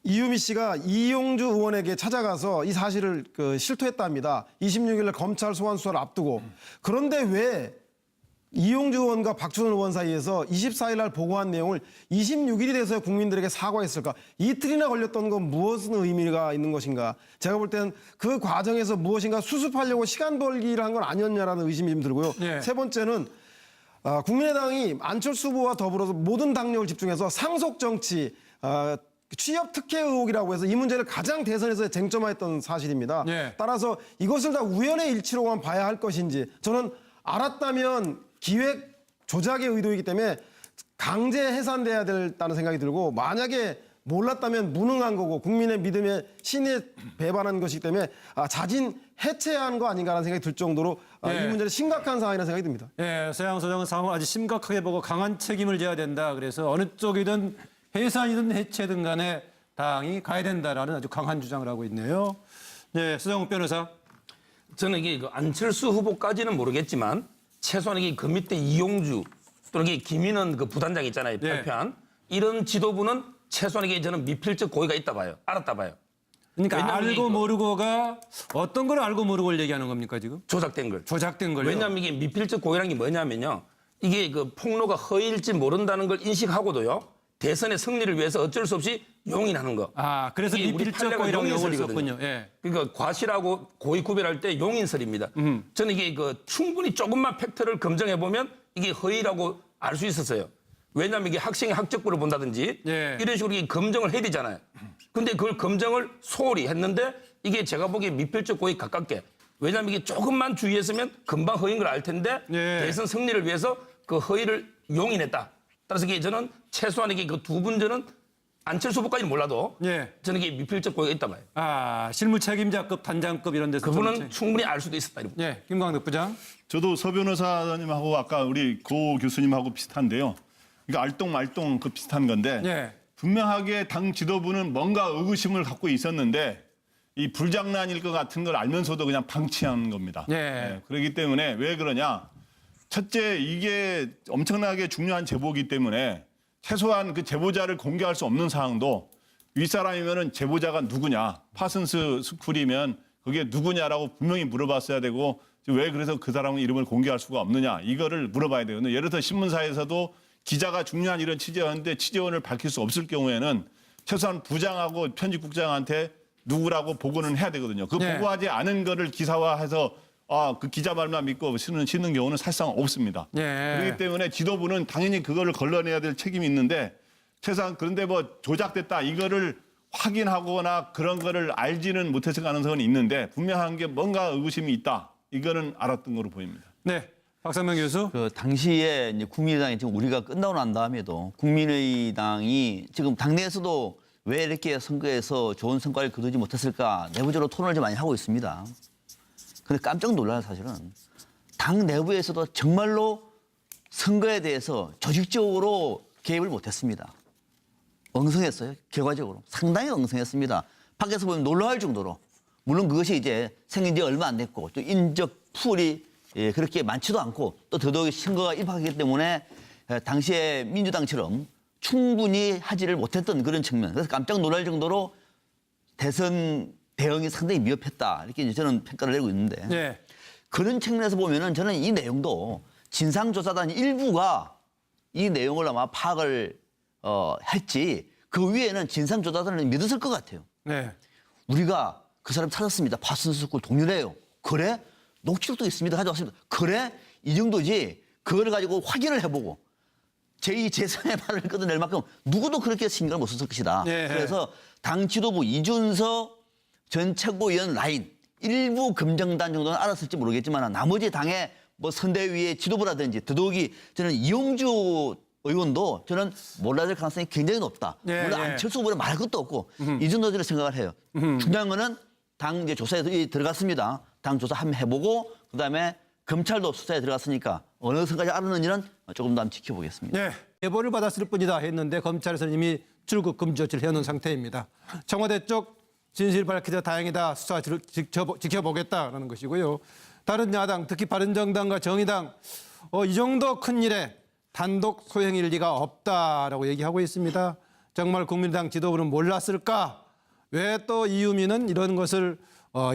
이유미 씨가 이용주 의원에게 찾아가서 이 사실을 실토했답니다. 26일 날 검찰 소환 수사를 앞두고. 그런데 왜 이용주 의원과 박준원 의원 사이에서 24일 날 보고한 내용을 26일이 돼서 국민들에게 사과했을까? 이틀이나 걸렸던 건 무엇은 의미가 있는 것인가? 제가 볼 때는 그 과정에서 무엇인가 수습하려고 시간 벌기를 한 건 아니었냐라는 의심이 좀 들고요. 네. 세 번째는 국민의당이 안철수 후보와 더불어서 모든 당력을 집중해서 상속 정치, 취업 특혜 의혹이라고 해서 이 문제를 가장 대선에서 쟁점화했던 사실입니다. 네. 따라서 이것을 다 우연의 일치로만 봐야 할 것인지 저는 알았다면 기획 조작의 의도이기 때문에 강제 해산돼야 된다는 생각이 들고 만약에 몰랐다면 무능한 거고 국민의 믿음에 신에 배반한 것이기 때문에 자진 해체한 거 아닌가라는 생각이 들 정도로 네. 이 문제는 심각한 상황이라는 생각이 듭니다. 예, 서양 소장은 상황을 아주 심각하게 보고 강한 책임을 져야 된다. 그래서 어느 쪽이든 해산이든 해체든 간에 당이 가야 된다라는 아주 강한 주장을 하고 있네요. 네, 수정욱 변호사. 저는 이게 안철수 후보까지는 모르겠지만 최소한 이게 그 밑에 이용주 또는 이게 김인원 그 부단장 있잖아요. 네. 발표한 이런 지도부는 최소한 이게 저는 미필적 고의가 있다 봐요. 알았다 봐요. 그러니까 왜냐면 알고 이게 모르고가 어떤 걸 알고 모르고를 얘기하는 겁니까 지금? 조작된 걸. 조작된 걸요? 왜냐하면 이게 미필적 고의라는 게 뭐냐면요. 이게 그 폭로가 허위일지 모른다는 걸 인식하고도요. 대선의 승리를 위해서 어쩔 수 없이 용인하는 거. 그래서 이게 우리 미필적 판례가 고의라고 용어를 용인설이거든요. 썼군요. 예. 그러니까 과실하고 고의 구별할 때 용인설입니다. 저는 이게 충분히 조금만 팩트를 검증해 보면 이게 허위라고 알 수 있었어요. 왜냐하면 이게 학생의 학적부를 본다든지 예. 이런 식으로 이게 검증을 해야 되잖아요. 근데 그걸 검증을 소홀히 했는데 이게 제가 보기에 미필적 고의 가깝게. 왜냐하면 이게 조금만 주의했으면 금방 허위인 걸 알 텐데 예. 대선 승리를 위해서 그 허위를 용인했다. 따라서 이게 저는 최소한 이게 그 두 분전은 안철수 후보까지는 몰라도 예. 저는 이게 미필적 고의가 있다 봐요. 실무 책임자급, 단장급 이런 데서 그분은 충분히 알 수도 있었다. 이런. 예, 김광덕 부장. 저도 서 변호사님하고 아까 우리 고 교수님하고 비슷한데요. 그러니까 알똥말똥 그 비슷한 건데 예. 분명하게 당 지도부는 뭔가 의구심을 갖고 있었는데 이 불장난일 것 같은 걸 알면서도 그냥 방치한 겁니다. 예. 그렇기 때문에 왜 그러냐? 첫째 이게 엄청나게 중요한 제보이기 때문에 최소한 그 제보자를 공개할 수 없는 사항도 윗사람이면은 제보자가 누구냐? 파슨스 스쿨이면 그게 누구냐라고 분명히 물어봤어야 되고 왜 그래서 그 사람의 이름을 공개할 수가 없느냐? 이거를 물어봐야 돼요. 예를 들어 신문사에서도 기자가 중요한 이런 취재원인데 취재원을 밝힐 수 없을 경우에는 최소한 부장하고 편집국장한테 누구라고 보고는 해야 되거든요. 그 네. 보고하지 않은 거를 기사화해서 그 기자 말만 믿고 쓰는 경우는 사실상 없습니다. 네. 그렇기 때문에 지도부는 당연히 그거를 걸러내야 될 책임이 있는데 최소한 그런데 뭐 조작됐다 이거를 확인하거나 그런 거를 알지는 못했을 가능성은 있는데 분명한 게 뭔가 의구심이 있다. 이거는 알았던 거로 보입니다. 네, 박상명 교수. 그 당시에 이제 국민의당이 지금 우리가 끝나고 난 다음에도 국민의당이 지금 당내에서도 왜 이렇게 선거에서 좋은 성과를 거두지 못했을까 내부적으로 토론을 좀 많이 하고 있습니다. 근데 깜짝 놀라요, 사실은. 당 내부에서도 정말로 선거에 대해서 조직적으로 개입을 못했습니다. 엉성했어요, 결과적으로. 상당히 엉성했습니다. 밖에서 보면 놀라울 정도로. 물론 그것이 이제 생긴 지 얼마 안 됐고, 또 인적 풀이 그렇게 많지도 않고, 또 더더욱 선거가 입학했기 때문에 당시에 민주당처럼 충분히 하지를 못했던 그런 측면. 그래서 깜짝 놀랄 정도로 대선 대응이 상당히 미흡했다. 이렇게 이제 저는 평가를 내고 있는데. 네. 그런 측면에서 보면은 저는 이 내용도 진상조사단 일부가 이 내용을 아마 파악을 했지 그 위에는 진상조사단을 믿었을 것 같아요. 네. 우리가 그 사람 찾았습니다. 파슨스쿨 동료래요. 그래? 녹취록도 있습니다. 가져왔습니다. 그래? 이 정도지. 그걸 가지고 확인을 해보고 제2, 제3의 발을 끊어낼 만큼 누구도 그렇게 신경을 못 썼을 것이다. 네. 그래서 당 지도부 이준서 전 최고위원 라인 일부 검정단 정도는 알았을지 모르겠지만 나머지 당의 뭐 선대위의 지도부라든지 더더욱이 저는 이용주 의원도 저는 몰라야 될 가능성이 굉장히 높다. 네, 물론 네. 안철수 후보는 말할 것도 없고 이 정도로 생각을 해요. 중요한 거는 당 이제 조사에 들어갔습니다. 당 조사 한번 해보고 그다음에 검찰도 수사에 들어갔으니까 어느 선까지 알았는지는 조금 더 한번 지켜보겠습니다. 네. 제보를 받았을 뿐이다 했는데 검찰에서는 이미 출국 금지 조치를 해놓은 상태입니다. 청와대 쪽 진실 밝히자 다행이다. 수사 지켜보겠다라는 것이고요. 다른 야당, 특히 바른정당과 정의당 이 정도 큰 일에 단독 소행일 리가 없다라고 얘기하고 있습니다. 정말 국민의당 지도부는 몰랐을까? 왜 또 이유미는 이런 것을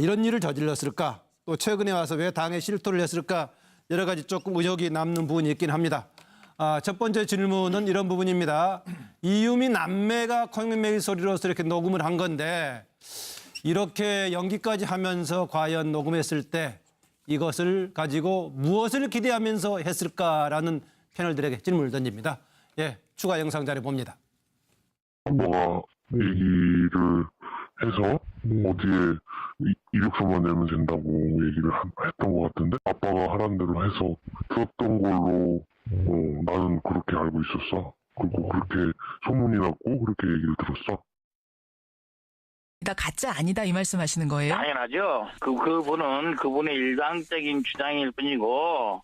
이런 일을 저질렀을까? 또 최근에 와서 왜 당에 실토를 했을까? 여러 가지 조금 의혹이 남는 부분이 있긴 합니다. 첫 번째 질문은 이런 부분입니다. 이유미 남매가 콩메일 소리로서 이렇게 녹음을 한 건데 이렇게 연기까지 하면서 과연 녹음했을 때 이것을 가지고 무엇을 기대하면서 했을까라는 패널들에게 질문을 던집니다. 예, 추가 영상 자료 봅니다. 아빠가 얘기를 해서 어디에 이력서만 내면 된다고 얘기를 했던 것 같은데 아빠가 하라는 대로 해서 들었던 걸로 나는 그렇게 알고 있었어. 그리고 그렇게 소문이 났고 그렇게 얘기를 들었어. 나 가짜 아니다 이 말씀하시는 거예요? 당연하죠. 그분은 그분의 일방적인 주장일 뿐이고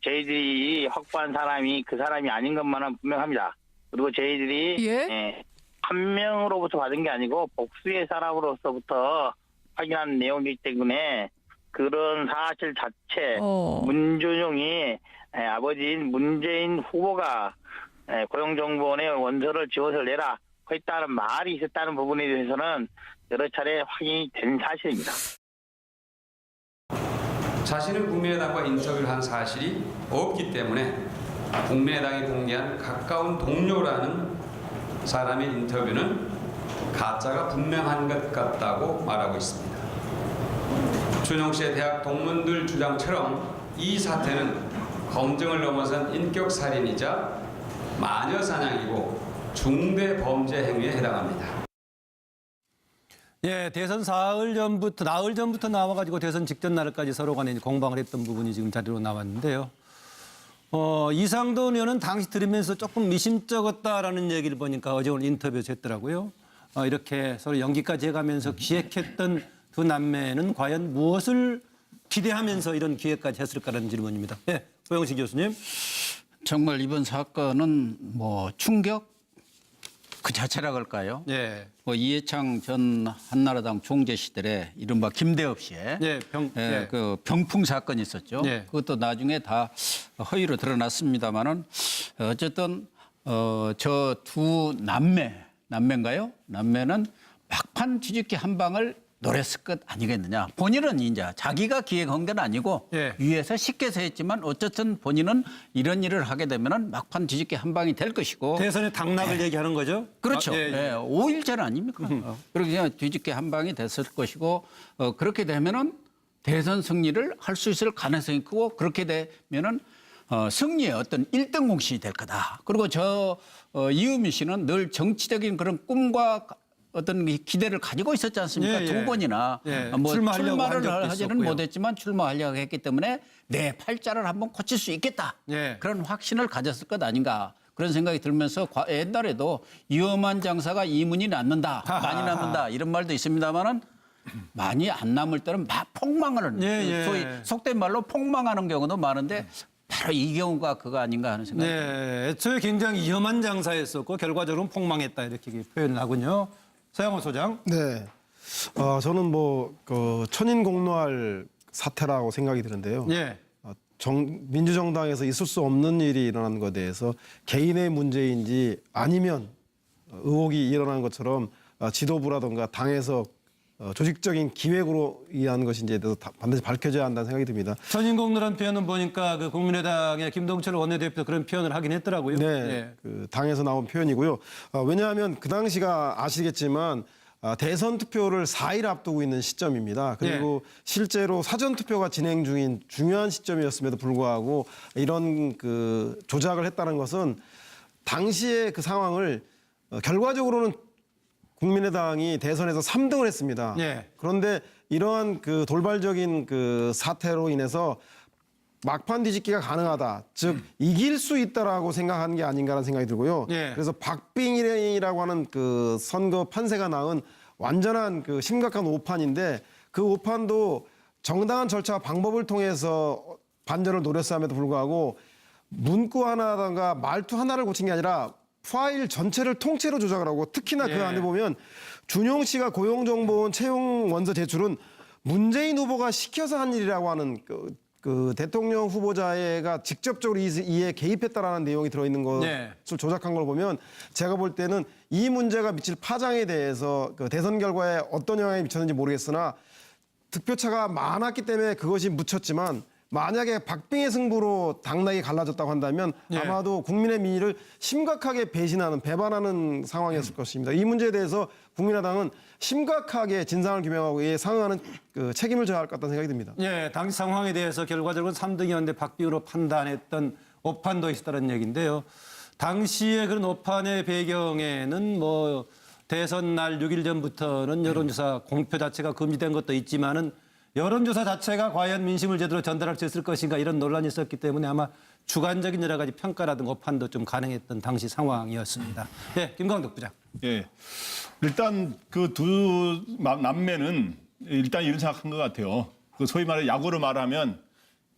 저희들이 확보한 사람이 그 사람이 아닌 것만은 분명합니다. 그리고 저희들이 한 명으로부터 받은 게 아니고 복수의 사람으로서부터 확인한 내용이기 때문에 그런 사실 자체 문준용이 아버지인 문재인 후보가 고용정보원에 원서를 지워서 내라 했다는 말이 있었다는 부분에 대해서는 여러 차례 확인이 된 사실입니다. 자신은 국민의당과 인터뷰를 한 사실이 없기 때문에 국민의당이 공개한 가까운 동료라는 사람의 인터뷰는 가짜가 분명한 것 같다고 말하고 있습니다. 준용 씨의 대학 동문들 주장처럼 이 사태는 검증을 넘어선 인격살인이자 마녀사냥이고 중대 범죄 행위에 해당합니다. 예, 대선 나흘 전부터 나와가지고 대선 직전 날까지 서로 간에 공방을 했던 부분이 지금 자료로 나왔는데요. 이상돈 의원은 당시 들으면서 조금 미심쩍었다라는 얘기를 보니까 어제 오늘 인터뷰에서 했더라고요. 이렇게 서로 연기까지 해가면서 기획했던 두 남매는 과연 무엇을 기대하면서 이런 기획까지 했을까라는 질문입니다. 네, 고영식 교수님. 정말 이번 사건은 뭐 충격 그 자체라 그럴까요? 예. 이해창 전 한나라당 총재 시절에 이른바 김대엽 씨의 그 병풍 사건이 있었죠. 그것도 나중에 다 허위로 드러났습니다만은 어쨌든 저 두 남매인가요? 남매는 막판 뒤집기 한 방을 노렸을 것 아니겠느냐. 본인은 이제 자기가 기획한 건 아니고 위에서 시켜서 했지만 어쨌든 본인은 이런 일을 하게 되면은 막판 뒤집기 한 방이 될 것이고. 대선의 당락을 얘기하는 거죠? 그렇죠. 5일째는 아닙니까? 그렇게 그냥 뒤집기 한 방이 됐을 것이고 그렇게 되면은 대선 승리를 할 수 있을 가능성이 크고 그렇게 되면은 승리의 어떤 1등 공신이 될 거다. 그리고 이유미 씨는 늘 정치적인 그런 꿈과 어떤 기대를 가지고 있었지 않습니까? 예, 예. 두 번이나 예, 뭐 출마하려고 한 출마를 적도 하지는 있었고요. 못했지만 출마하려고 했기 때문에 내 팔자를 한번 고칠 수 있겠다. 예. 그런 확신을 가졌을 것 아닌가. 그런 생각이 들면서 옛날에도 위험한 장사가 이문이 낳는다, 많이 남는다 이런 말도 있습니다만은 많이 안 남을 때는 막 폭망하는 소위 속된 말로 폭망하는 경우도 많은데 바로 이 경우가 그거 아닌가 하는 생각이 듭니다. 네, 애초에 굉장히 위험한 장사였었고 결과적으로는 폭망했다 이렇게 표현을 하군요. 서영호 소장. 네. 저는 그 천인공노할 사태라고 생각이 드는데요. 예. 민주정당에서 있을 수 없는 일이 일어난 것에 대해서 개인의 문제인지 아니면 의혹이 일어난 것처럼 지도부라든가 당에서 조직적인 기획으로 의한 것인지에 대해서 반드시 밝혀져야 한다는 생각이 듭니다. 천인공노란 표현은 보니까 그 국민의당의 김동철 원내대표도 그런 표현을 하긴 했더라고요. 네, 예. 그 당에서 나온 표현이고요. 왜냐하면 그 당시가 아시겠지만 대선 투표를 4일 앞두고 있는 시점입니다. 그리고 실제로 사전 투표가 진행 중인 중요한 시점이었음에도 불구하고 이런 그 조작을 했다는 것은 당시의 그 상황을 결과적으로는 국민의당이 대선에서 3등을 했습니다. 예. 그런데 이러한 그 돌발적인 그 사태로 인해서 막판 뒤집기가 가능하다. 즉 이길 수 있다라고 생각하는 게 아닌가라는 생각이 들고요. 예. 그래서 박빙이라고 하는 그 선거 판세가 낳은 완전한 그 심각한 오판인데 그 오판도 정당한 절차와 방법을 통해서 반전을 노렸음에도 불구하고 문구 하나든가 말투 하나를 고친 게 아니라 파일 전체를 통째로 조작을 하고 특히나 그 안에 보면 준용 씨가 고용정보원 채용 원서 제출은 문재인 후보가 시켜서 한 일이라고 하는 그 대통령 후보자가 직접적으로 이에 개입했다라는 내용이 들어있는 것을 조작한 걸 보면 제가 볼 때는 이 문제가 미칠 파장에 대해서 그 대선 결과에 어떤 영향이 미쳤는지 모르겠으나 득표차가 많았기 때문에 그것이 묻혔지만 만약에 박빙의 승부로 당락이 갈라졌다고 한다면 아마도 국민의 민의를 심각하게 배반하는 상황이었을 것입니다. 이 문제에 대해서 국민의당은 심각하게 진상을 규명하고 이에 상응하는 그 책임을 져야 할 것 같다는 생각이 듭니다. 예, 당시 상황에 대해서 결과적으로 3등이었는데 박빙으로 판단했던 오판도 있었다는 얘기인데요. 당시에 그런 오판의 배경에는 뭐 대선 날 6일 전부터는 여론조사 공표 자체가 금지된 것도 있지만은 여론조사 자체가 과연 민심을 제대로 전달할 수 있을 것인가 이런 논란이 있었기 때문에 아마 주관적인 여러 가지 평가라든가 오판도 좀 가능했던 당시 상황이었습니다. 예, 김광덕 부장. 예. 일단 그 두 남매는 일단 이런 생각한 것 같아요. 그 소위 말해 야구로 말하면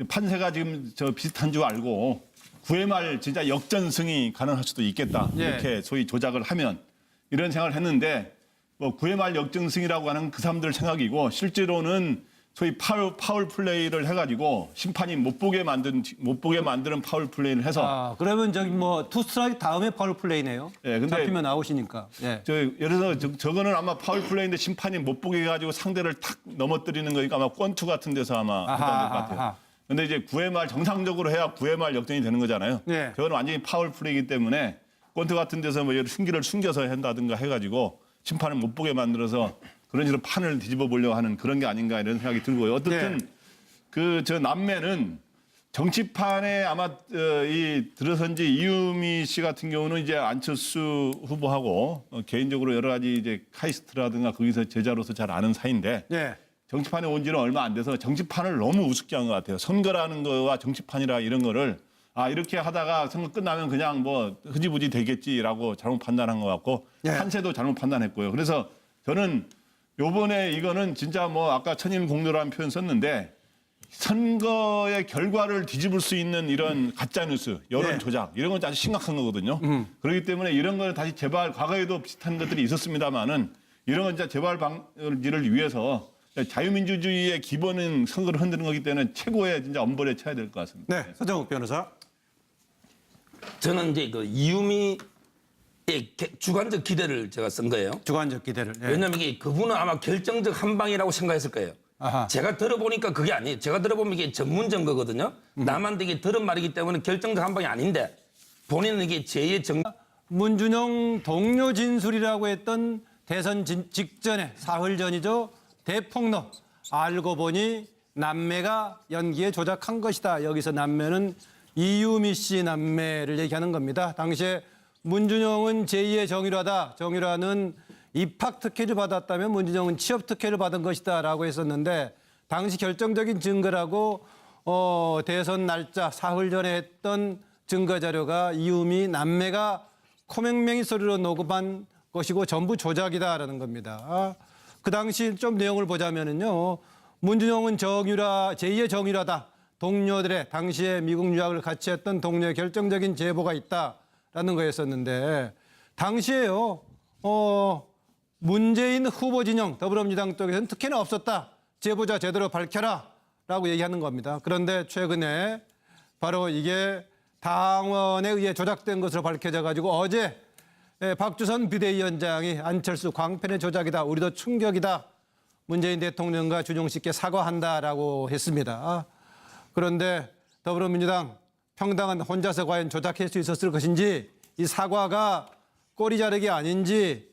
판세가 지금 비슷한 줄 알고 9회 말 진짜 역전승이 가능할 수도 있겠다. 이렇게 소위 조작을 하면 이런 생각을 했는데 뭐 9회 말 역전승이라고 하는 그 사람들 생각이고 실제로는 소위 파울 플레이를 해가지고 심판이 못 보게 만드는 파울 플레이를 해서. 그러면 저기 뭐 투 스트라이크 다음에 파울 플레이네요. 예, 근데 잡히면 아웃이니까. 예. 예를 들어서 저거는 아마 파울 플레이인데 심판이 못 보게 해가지고 상대를 탁 넘어뜨리는 거니까 아마 권투 같은 데서 아마 해당될 것 같아요. 근데 이제 9회 말 정상적으로 해야 9회 말 역전이 되는 거잖아요. 예. 저건 완전히 파울 플레이이기 때문에 권투 같은 데서 뭐 흉기를 숨겨서 한다든가 해가지고 심판을 못 보게 만들어서 그런 식으로 판을 뒤집어 보려고 하는 그런 게 아닌가 이런 생각이 들고요. 어떻든 저 남매는 정치판에 아마 들어선지 이유미 씨 같은 경우는 이제 안철수 후보하고 개인적으로 여러 가지 이제 카이스트라든가 거기서 제자로서 잘 아는 사이인데 정치판에 온 지는 얼마 안 돼서 정치판을 너무 우습게 한 것 같아요. 선거라는 거와 정치판이라 이런 거를 이렇게 하다가 선거 끝나면 그냥 뭐 흐지부지 되겠지라고 잘못 판단한 것 같고 판세도 잘못 판단했고요. 그래서 저는 요번에 이거는 진짜 뭐 아까 천인공노라는 표현 썼는데 선거의 결과를 뒤집을 수 있는 이런 가짜뉴스, 여론 조작 이런 건 아주 심각한 거거든요. 그렇기 때문에 이런 거는 다시 재발, 과거에도 비슷한 것들이 있었습니다만은 이런 건 진짜 재발 방지를 위해서 자유민주주의의 기본은 선거를 흔드는 거기 때문에 최고의 진짜 엄벌에 쳐야 될 것 같습니다. 네, 서정욱 변호사. 저는 이제 그 이유미의 주관적 기대를 제가 쓴 거예요. 주관적 기대를. 왜냐하면 이게 그분은 아마 결정적 한 방이라고 생각했을 거예요. 제가 들어보니까 그게 아니에요. 제가 들어보면 이게 전문 증거거든요. 남한테 이게 들은 말이기 때문에 결정적 한 방이 아닌데 본인은 이게 제2의 문준용 동료 진술이라고 했던 대선 직전에 사흘 전이죠. 대폭로. 알고 보니 남매가 연기에 조작한 것이다. 여기서 남매는 이유미 씨 남매를 얘기하는 겁니다. 당시에 문준용은 제2의 정유라다. 정유라는 입학 특혜를 받았다면 문진영은 취업 특혜를 받은 것이다라고 했었는데 당시 결정적인 증거라고 대선 날짜 사흘 전에 했던 증거 자료가 이유미 남매가 코맹맹이 소리로 녹음한 것이고 전부 조작이다라는 겁니다. 그 당시 좀 내용을 보자면은요. 문준용은 제2의 정유라다. 동료들의 당시에 미국 유학을 같이 했던 동료의 결정적인 제보가 있다라는 거였었는데 당시에요. 문재인 후보 진영 더불어민주당 쪽에서는 특혜는 없었다. 제보자 제대로 밝혀라 라고 얘기하는 겁니다. 그런데 최근에 바로 이게 당원에 의해 조작된 것으로 밝혀져 가지고 어제 박주선 비대위원장이 안철수 광팬의 조작이다. 우리도 충격이다. 문재인 대통령과 준용 씨께 사과한다라고 했습니다. 그런데 더불어민주당 평당은 혼자서 과연 조작할 수 있었을 것인지 이 사과가 꼬리 자르기 아닌지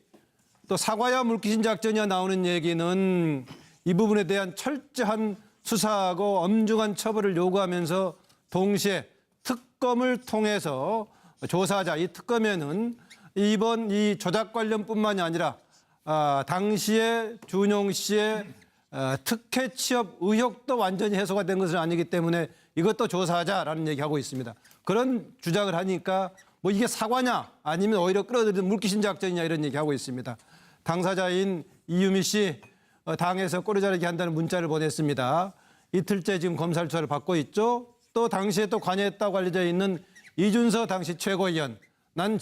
또 사과야 물귀신 작전이야 나오는 얘기는 이 부분에 대한 철저한 수사하고 엄중한 처벌을 요구하면서 동시에 특검을 통해서 조사하자. 이 특검에는 이번 이 조작 관련뿐만이 아니라 당시에 준용 씨의 특혜 취업 의혹도 완전히 해소가 된 것은 아니기 때문에 이것도 조사하자라는 얘기하고 있습니다. 그런 주장을 하니까 뭐 이게 사과냐 아니면 오히려 끌어들이는 물귀신 작전이냐 이런 얘기하고 있습니다. 당사자인 이유미 씨 당에서 꼬리 자르기 한다는 문자를 보냈습니다. 이틀째 지금 검찰 수사를 받고 있죠. 또 당시에 또 관여했다고 알려져 있는 이준서 당시 최고위원 난